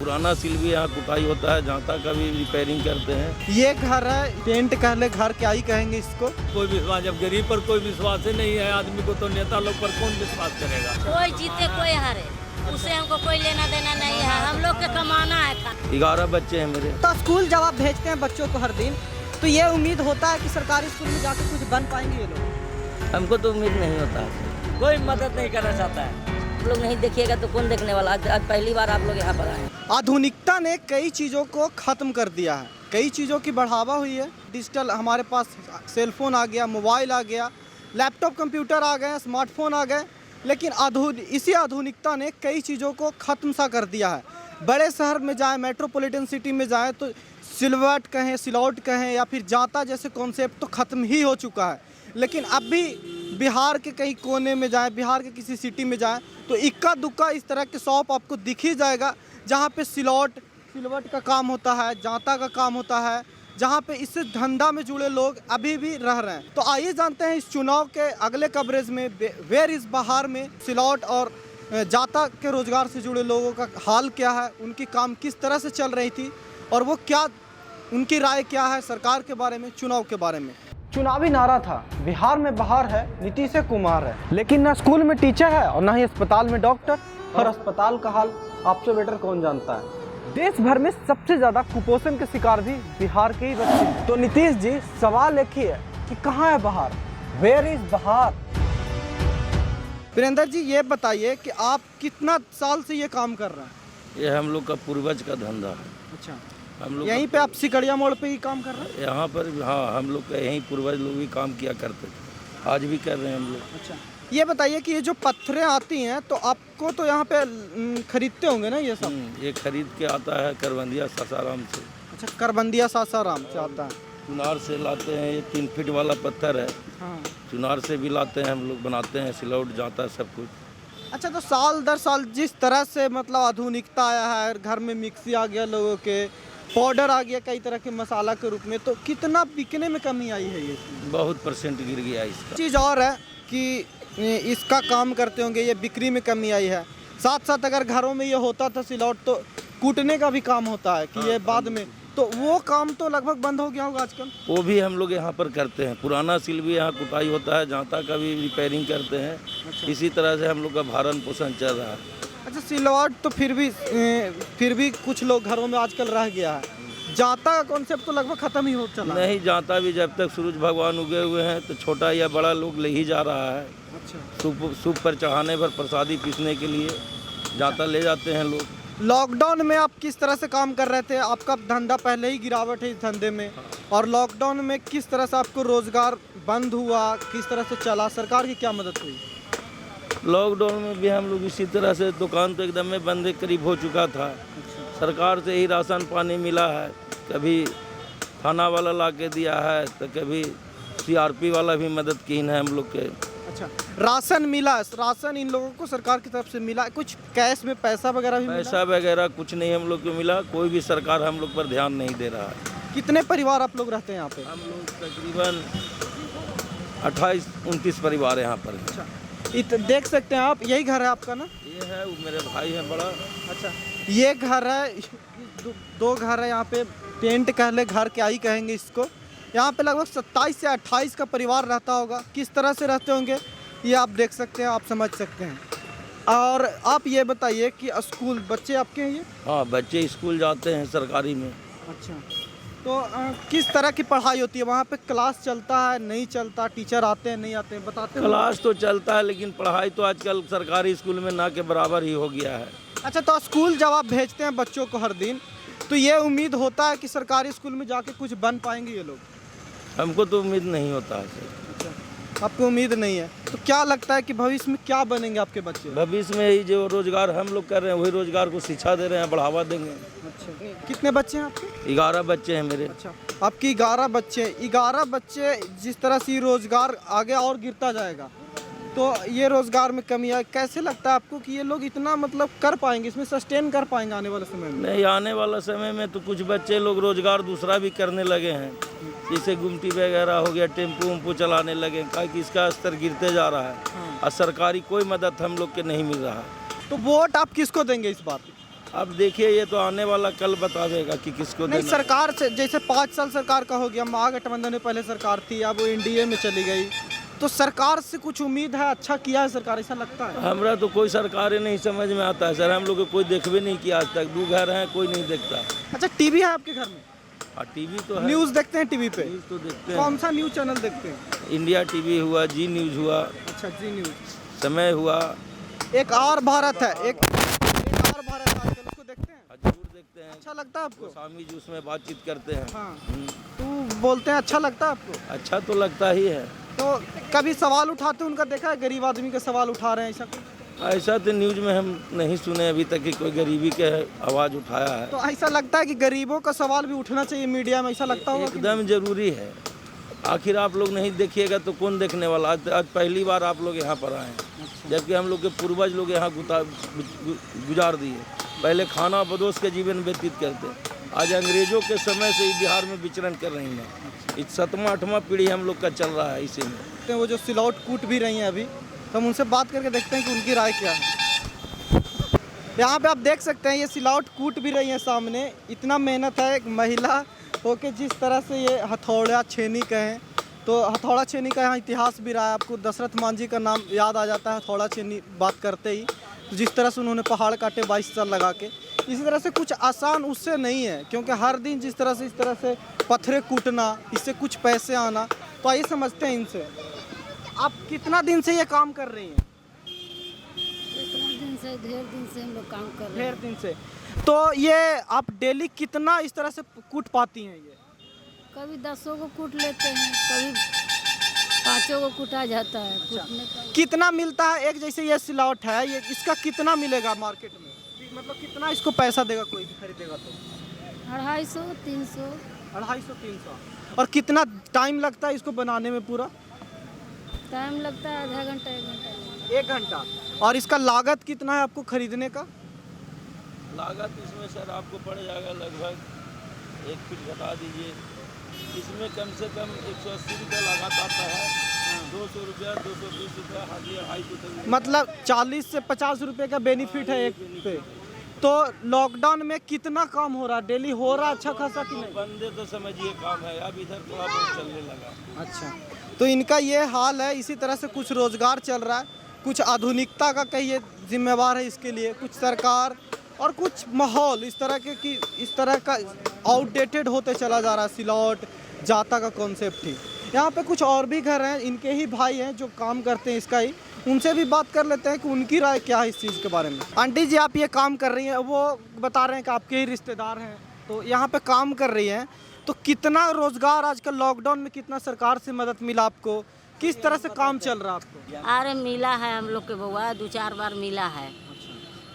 पुराना सिल भी यहाँ कुटाई होता है, जाता का भी रिपेयरिंग करते हैं। ये घर है, टेंट कहले घर, क्या ही कहेंगे इसको। कोई विश्वास, जब गरीब पर कोई विश्वास ही नहीं है आदमी को, तो नेता लोग पर कौन विश्वास करेगा। कोई जीते कोई हारे, उससे हमको कोई लेना देना नहीं है, हम लोग के कमाना है। 11 बच्चे हैं मेरे। तो स्कूल जब आप भेजते हैं बच्चों को हर दिन, तो ये उम्मीद होता है कि सरकारी स्कूल में जाकर कुछ बन पाएंगे ये लोग। हमको तो उम्मीद नहीं होता है, कोई मदद नहीं करना चाहता है। आप लोग नहीं देखिएगा तो कौन देखने वाला। आज पहली बार आप लोग यहाँ पर आए। आधुनिकता ने कई चीज़ों को ख़त्म कर दिया है, कई चीज़ों की बढ़ावा हुई है। डिजिटल हमारे पास सेलफोन आ गया, मोबाइल आ गया, लैपटॉप कंप्यूटर आ गए, स्मार्टफोन आ गए, लेकिन इसी आधुनिकता ने कई चीज़ों को ख़त्म सा कर दिया है। बड़े शहर में जाएं, मेट्रोपॉलिटन सिटी में जाएं तो सिलवट कहें, सिलौट कहें या फिर जाता जैसे कॉन्सेप्ट तो ख़त्म ही हो चुका है। लेकिन अब भी बिहार के कहीं कोने में जाएं, बिहार के किसी सिटी में जाएं तो इक्का दुक्का इस तरह के शॉप आपको दिख ही जाएगा जहाँ पे सिलवट का काम होता है, जाता का काम होता है, जहाँ पे इससे धंधा में जुड़े लोग अभी भी रह रहे हैं। तो आइए जानते हैं इस चुनाव के अगले कवरेज में वेयर इस बिहार में सिलौट और जाता के रोजगार से जुड़े लोगों का हाल क्या है, उनकी काम किस तरह से चल रही थी और वो क्या, उनकी राय क्या है सरकार के बारे में, चुनाव के बारे में। चुनावी नारा था बिहार में बहार है, नीतीश कुमार है, लेकिन ना स्कूल में टीचर है और ना ही अस्पताल में डॉक्टर, और अस्पताल का हाल आपसे बेटर कौन जानता है। देश भर में सबसे ज्यादा कुपोषण के शिकार भी बिहार के ही बच्चे हैं। तो नीतीश जी, सवाल एक ही है कि कहाँ है बहार, वेयर इज बहार। वीरेंद्र जी, ये बताइए कि आप कितना साल से ये काम कर रहे हैं। ये हम लोग का पूर्वज का धंधा है। अच्छा, हम लोग यहीं पे आप सिकड़िया मोड़ पे ही काम कर रहे हैं। यहाँ पर, हाँ, हम लोग का यहीं पूर्वज लोग भी काम किया करते थे, आज भी कर रहे हैं हम लोग। अच्छा, ये बताइए कि ये जो पत्थरें आती हैं तो आपको तो यहाँ पे खरीदते होंगे ना ये सब। ये खरीद के आता है करबंदिया सासाराम से। अच्छा, करबंदिया सासाराम से आता है। चुनार से लाते हैं, ये 3 फीट वाला पत्थर है। हाँ। चुनार से भी लाते हैं हम लोग, बनाते हैं, सिलौट जाता है सब कुछ। अच्छा, तो साल दर साल जिस तरह से मतलब आधुनिकता आया है, घर में मिक्सी आ गया, लोगों के पाउडर आ गया कई तरह के मसाला के रूप में, तो कितना बिकने में कमी आई है ये? बहुत % गिर गया इसका। चीज़ और है कि इसका काम करते होंगे, ये बिक्री में कमी आई है। साथ साथ अगर घरों में ये होता था सिलौट, तो कूटने का भी काम होता है कि ये बाद में, तो वो काम तो लगभग बंद हो गया होगा आजकल। वो भी हम लोग यहाँ पर करते हैं, पुराना सिल भी यहाँ कुटाई होता है, जाता का भी रिपेयरिंग करते हैं। अच्छा। इसी तरह से हम लोग का भरण पोषण चल रहा है। अच्छा, सिलौट तो फिर भी कुछ लोग घरों में आजकल रह गया है। जाता का कॉन्सेप्ट तो लगभग खत्म ही हो चला है। नहीं, जाता भी जब तक सूरज भगवान उगे हुए हैं तो छोटा या बड़ा लोग ले ही जा रहा है। अच्छा, सूप पर चढ़ाने पर, प्रसादी पीसने के लिए जाता ले जाते हैं लोग। लॉकडाउन में आप किस तरह से काम कर रहे थे? आपका धंधा पहले ही गिरावट है इस धंधे में, और लॉकडाउन में किस तरह से आपको रोजगार बंद हुआ, किस तरह से चला, सरकार की क्या मदद हुई? लॉकडाउन में भी हम लोग इसी तरह से, दुकान तो एकदम में बंद करीब हो चुका था। सरकार से ही राशन पानी मिला है, कभी थाना वाला ला के दिया है तो कभी CRP वाला भी मदद की है हम लोग के। अच्छा, राशन मिला, राशन इन लोगों को सरकार की तरफ से मिला, कुछ कैश में पैसा वगैरह भी पैसा वगैरह कुछ नहीं हम लोग को मिला, कोई भी सरकार हम लोग पर ध्यान नहीं दे रहा है। कितने परिवार आप लोग रहते हैं यहाँ पे? हम लोग तकरीबन 28-29 परिवार यहाँ पर हैं। अच्छा, देख सकते हैं आप, यही घर है आपका ना? ये है, वो मेरे भाई हैं बड़ा। अच्छा, ये घर है, 2 घर है यहाँ पे, टेंट कहले घर, क्या ही कहेंगे इसको। यहाँ पे लगभग 27 से 28 का परिवार रहता होगा। किस तरह से रहते होंगे ये आप देख सकते हैं, आप समझ सकते हैं। और आप ये बताइए कि स्कूल बच्चे आपके हैं ये? हाँ, बच्चे स्कूल जाते हैं सरकारी में। अच्छा, तो किस तरह की पढ़ाई होती है वहाँ पे? क्लास चलता है, नहीं चलता? टीचर आते हैं, नहीं आते हैं, बताते हैं? क्लास तो चलता है, लेकिन पढ़ाई तो आजकल सरकारी स्कूल में ना के बराबर ही हो गया है। अच्छा, तो स्कूल जब आप भेजते हैं बच्चों को हर दिन, तो ये उम्मीद होता है कि सरकारी स्कूल में जाके कुछ बन पाएंगे ये लोग? हमको तो उम्मीद नहीं होता है सर। अच्छा, आपको उम्मीद नहीं है, तो क्या लगता है कि भविष्य में क्या बनेंगे आपके बच्चे? भविष्य में ही जो रोजगार हम लोग कर रहे हैं, वही रोजगार को शिक्षा दे रहे हैं, बढ़ावा देंगे। अच्छा, कितने बच्चे हैं आपके? 11 बच्चे हैं मेरे। अच्छा, आपकी 11 बच्चे, 11 बच्चे, जिस तरह से रोजगार आगे और गिरता जाएगा तो ये रोजगार में कमी है। कैसे लगता है आपको कि ये लोग इतना मतलब कर पाएंगे, इसमें सस्टेन कर पाएंगे आने वाले समय में? नहीं, आने वाला समय में तो कुछ बच्चे लोग रोजगार दूसरा भी करने लगे हैं, जैसे गुमटी वगैरह हो गया, टेम्पू उम्पू चलाने लगे, क्योंकि इसका स्तर गिरते जा रहा है और सरकारी कोई मदद हम लोग के नहीं मिल रहा है। तो वोट आप किसको देंगे इस बार? अब देखिए ये तो आने वाला कल बतावेगा कि किसको नहीं, देना। सरकार से जैसे 5 साल सरकार का हो गया, महागठबंधन में पहले सरकार थी, अब वो एनडीए में चली गई, तो सरकार से कुछ उम्मीद है, अच्छा किया है सरकार, ऐसा लगता है? हमरा तो कोई सरकार ही नहीं समझ में आता है सर, हम लोग को कोई देखबे नहीं किया आज तक, 2 घर हैं कोई नहीं देखता। अच्छा, टीवी है आपके घर में? और टीवी तो है, न्यूज़ देखते हैं टीवी पे? न्यूज़ तो देखते हैं। कौन सा न्यूज़ चैनल देखते हैं? इंडिया टीवी हुआ, जी न्यूज़ हुआ, अच्छा, जी न्यूज़। समय हुआ, एक और भारत है, एक और भारत है, आजकल उसको देखते हैं? जरूर देखते हैं। अच्छा लगता है आपको? स्वामी जी उसमें बातचीत करते हैं। हाँ, तो बोलते हैं अच्छा लगता है आपको? अच्छा तो लगता ही है। तो कभी सवाल उठाते उनका देखा है, गरीब आदमी के सवाल उठा रहे हैं ऐसा कुछ? ऐसा तो न्यूज़ में हम नहीं सुने अभी तक कि कोई गरीबी के आवाज़ उठाया है। तो ऐसा लगता है कि गरीबों का सवाल भी उठना चाहिए मीडिया में, ऐसा लगता होगा कि एकदम जरूरी है। आखिर आप लोग नहीं देखिएगा तो कौन देखने वाला? आज पहली बार आप लोग यहाँ पर आए हैं, जबकि हम लोग के पूर्वज लोग यहाँ गुजार दिए। पहले खाना बदोश के जीवन व्यतीत करते, आज अंग्रेजों के समय से ही बिहार में विचरण कर रही हैं। इस 7वां 8वां पीढ़ी हम लोग का चल रहा है इसी में। नहीं। वो जो सिलौट कूट भी रही हैं अभी, तो हम उनसे बात करके देखते हैं कि उनकी राय क्या है। यहाँ पे आप देख सकते हैं ये सिलौट कूट भी रही है सामने, इतना मेहनत है। एक महिला होके जिस तरह से ये हथौड़ा छेनी कहें तो हथौड़ा छेनी का यहाँ इतिहास भी रहा है। आपको दशरथ मांझी का नाम याद आ जाता है हथौड़ा छेनी बात करते ही, जिस तरह से उन्होंने पहाड़ काटे 22 साल लगा के। इसी तरह से कुछ आसान उससे नहीं है, क्योंकि हर दिन जिस तरह से इस तरह से पत्थरे कूटना, इससे कुछ पैसे आना, तो आइए समझते हैं इनसे। आप कितना दिन से ये काम कर रही हैं? ढेर दिन से हम लोग काम कर रहे ढेर दिन से। तो ये आप डेली कितना इस तरह से कूट पाती हैं? ये हैं। कभी 10 को कूट लेते हैं, कभी 5 को कूटा जाता है। कूटने का कितना मिलता है? एक जैसे ये सिलौट है, ये इसका कितना मिलेगा मार्केट में? मतलब कितना इसको पैसा देगा कोई भी खरीदेगा तो? 250, 300। 250, 300। और कितना टाइम लगता है इसको बनाने में? पूरा टाइम लगता है आधा घंटा 1 घंटा। 1 घंटा। और इसका लागत कितना है आपको खरीदने का? लागत इसमें सर आपको पड़ जाएगा लगभग 1 फीट घटा दीजिए, इसमें कम से कम 180 रुपये लागत आता है। 200 रुपया, 220 रुपया, हाथी 250 मतलब 40 से 50 रुपए का बेनिफिट है एक पे। तो लॉकडाउन में कितना काम हो रहा है? डेली हो रहा है अच्छा खासा कि नहीं? बंदे तो समझिए काम है, अब इधर थोड़ा बहुत चलने लगा। अच्छा, तो इनका ये हाल है। इसी तरह से कुछ रोजगार चल रहा है, कुछ आधुनिकता का कहिए जिम्मेवार है इसके लिए, कुछ सरकार, और कुछ माहौल इस तरह के कि इस तरह का आउटडेटेड होते चला जा रहा है। सिलौट जाता का कॉन्सेप्ट ही। यहाँ पे कुछ और भी घर हैं, इनके ही भाई हैं जो काम करते हैं इसका ही, उनसे भी बात कर लेते हैं कि उनकी राय क्या है इस चीज़ के बारे में। आंटी जी, आप ये काम कर रही हैं, वो बता रहे हैं कि आपके ही रिश्तेदार हैं, तो यहाँ पे काम कर रही हैं, तो कितना रोजगार आजकल लॉकडाउन में, कितना सरकार से मदद मिला आपको? किस तरह से काम चल रहा है आपको? अरे मिला है हम लोग के बउआ, 2-4 बार मिला है।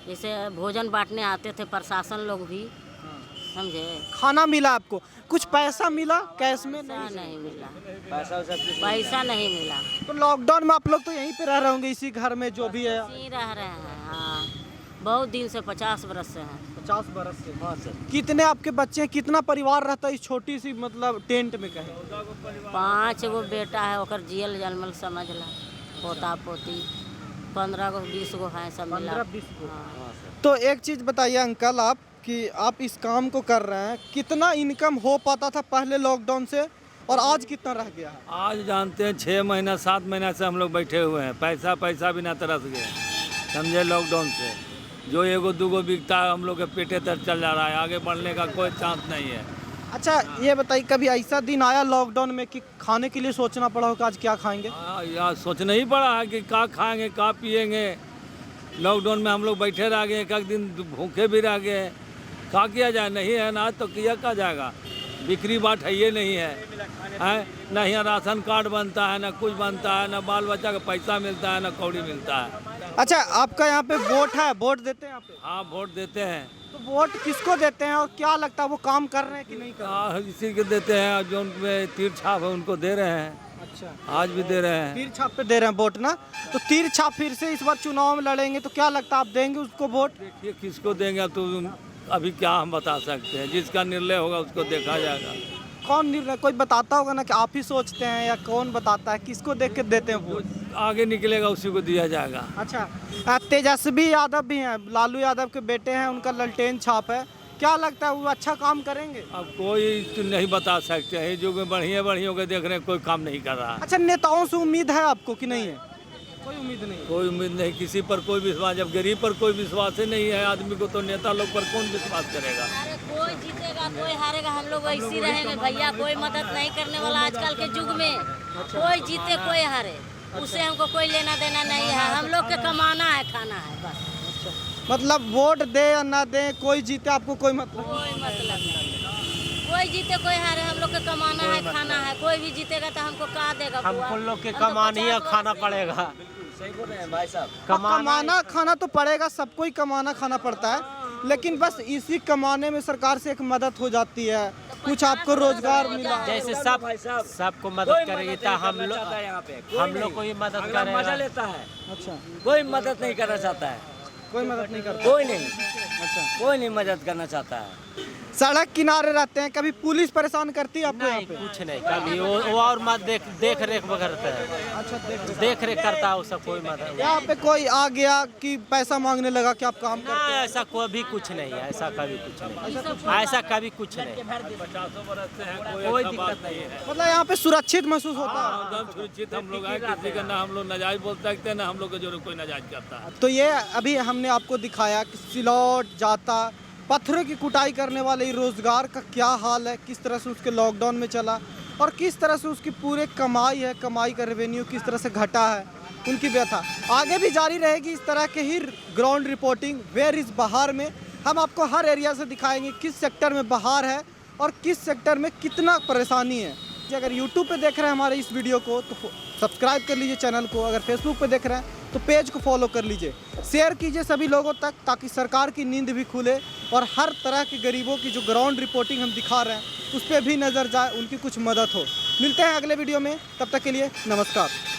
जैसे भोजन बांटने आते थे प्रशासन लोग भी, समझे। खाना मिला आपको? कुछ पैसा मिला कैश में? नहीं मिला, पैसा नहीं मिला। तो लॉकडाउन में आप लोग तो यहीं पे रह रहे होंगे इसी घर में जो भी है? यहीं रह रहे हैं। हाँ, बहुत दिन से, 50 बरस से हैं। 50 बरस से? हाँ सर। कितने आपके बच्चे हैं? कितना परिवार रहता है इस छोटी सी मतलब टेंट में? कहें 5 गो बेटा है, ओकर जियल जलमल समझ ला, पोता पोती 15 गो 20 गो है, सब मिला। 15-20 गो। हाँ। तो एक चीज़ बताइए अंकल, आप कि आप इस काम को कर रहे हैं, कितना इनकम हो पाता था पहले लॉकडाउन से और आज कितना रह गया है? आज जानते हैं 6 महीना 7 महीना से हम लोग बैठे हुए हैं, पैसा भी ना तरस गए, समझे। लॉकडाउन से जो 1-2 बिकता है हम लोग के पेटे तक चल जा रहा है, आगे बढ़ने का कोई चांस नहीं है। अच्छा, ये बताइए कभी ऐसा दिन आया लॉकडाउन में कि खाने के लिए सोचना पड़ा हो कि आज क्या खाएंगे? यार सोचना ही पड़ा है कि क्या खाएंगे, क्या पिएंगे। लॉकडाउन में हम लोग बैठे रह गए, एक दिन भूखे भी रह गए। क्या किया जाए, नहीं है ना तो किया क्या जाएगा। बिक्री बाट है ये नहीं है, ना यहाँ राशन कार्ड बनता है, ना कुछ बनता है, ना बाल बच्चा का पैसा मिलता है, ना कौड़ी मिलता है। अच्छा, आपका यहाँ पे वोट है? वोट देते हैं यहाँ पे? हाँ, वोट देते हैं। तो वोट किसको देते हैं और क्या लगता है वो काम कर रहे हैं कि नहीं कर रहे? हाँ, इसी के देते हैं, जो उनमें तीर छाप है उनको दे रहे हैं। अच्छा, आज भी दे रहे हैं। तीर छाप पे दे रहे हैं वोट ना? तो तीर छाप फिर से इस बार चुनाव में लड़ेंगे, तो क्या लगता है आप देंगे उसको वोट? देखिए किसको देंगे तो अभी क्या हम बता सकते हैं, जिसका निर्णय होगा उसको देखा जाएगा। कौन निर्णय, कोई बताता होगा ना कि आप ही सोचते हैं या कौन बताता है, किसको देख के देते हैं वोट? आगे निकलेगा उसी को दिया जाएगा। अच्छा, तेजस्वी यादव भी हैं, लालू यादव के बेटे हैं, उनका ललटेन छाप है, क्या लगता है वो अच्छा काम करेंगे? अब कोई तो नहीं बता सकते हैं, जो बढ़िया के देख रहे हैं कोई काम नहीं कर रहा है। अच्छा, नेताओं से उम्मीद है आपको कि नहीं है? कोई उम्मीद नहीं? कोई उम्मीद नहीं, किसी पर कोई विश्वास, जब गरीब पर कोई विश्वास ही नहीं है आदमी को, तो नेता लोग पर कौन विश्वास करेगा? अरे कोई जीतेगा कोई हारेगा, हम लोग ऐसे ही रहेंगे भैया, कोई मदद नहीं करने वाला आजकल के युग में। कोई जीते कोई हारे, उससे हमको कोई लेना देना नहीं है, हम लोग के कमाना है, खाना है बस। मतलब वोट दे या ना दे, कोई जीते आपको कोई मतलब? कोई मतलब नहीं, कोई जीते कोई हारे, हम लोग के कमाना है, खाना है। कोई भी जीतेगा तो हमको कहा देगा? हमको लोग के कमाना ही खाना पड़ेगा। सही बोल रहे हैं भाई साहब। कमाना खाना तो पड़ेगा, सबको ही कमाना खाना पड़ता है, लेकिन बस इसी कमाने में सरकार से एक मदद हो जाती है, कुछ आपको रोजगार मिला। जैसे सबको मदद करेगी तो हम लोग को ही मदद करेगा। मजा लेता है, अच्छा, कोई मदद नहीं करना चाहता है, कोई मदद नहीं करता? कोई नहीं, अच्छा, कोई नहीं मदद करना चाहता है। सड़क किनारे रहते हैं, कभी पुलिस परेशान करती है आपको यहाँ नहीं, पे? कुछ नहीं, कभी वो और मत देख रेख करता है, अच्छा, देख रेख करता है उसका कोई मदद। यहाँ पे कोई आ गया कि पैसा मांगने लगा कि आप काम ना, करते ऐसा कोई भी कुछ नहीं है, ऐसा कभी कुछ नहीं, ऐसा कभी कुछ नहीं, 50 बरस से हैं, कोई ऐसा दिक्कत बात नहीं है। मतलब यहाँ पे सुरक्षित महसूस होता है? एकदम सुरक्षित हम लोग हैं, किसी का ना हम लोग नाजायज बोल सकते हैं, ना हम लोग का जो कोई नाजायज करता है। तो ये अभी हमने आपको दिखाया कि सिलौट, जाता, पत्थरों की कुटाई करने वाले रोजगार का क्या हाल है, किस तरह से उसके लॉकडाउन में चला और किस तरह से उसकी पूरे कमाई है, कमाई का रेवेन्यू किस तरह से घटा है, उनकी व्यथा आगे भी जारी रहेगी। इस तरह के ही ग्राउंड रिपोर्टिंग वेयर इज़ बहार में हम आपको हर एरिया से दिखाएंगे किस सेक्टर में बहार है और किस सेक्टर में कितना परेशानी है। अगर यूट्यूब पे देख रहे हैं हमारे इस वीडियो को तो सब्सक्राइब कर लीजिए चैनल को, अगर फेसबुक पे देख रहे हैं तो पेज को फॉलो कर लीजिए, शेयर कीजिए सभी लोगों तक, ताकि सरकार की नींद भी खुले और हर तरह के गरीबों की जो ग्राउंड रिपोर्टिंग हम दिखा रहे हैं उस पर भी नज़र जाए, उनकी कुछ मदद हो। मिलते हैं अगले वीडियो में, तब तक के लिए नमस्कार।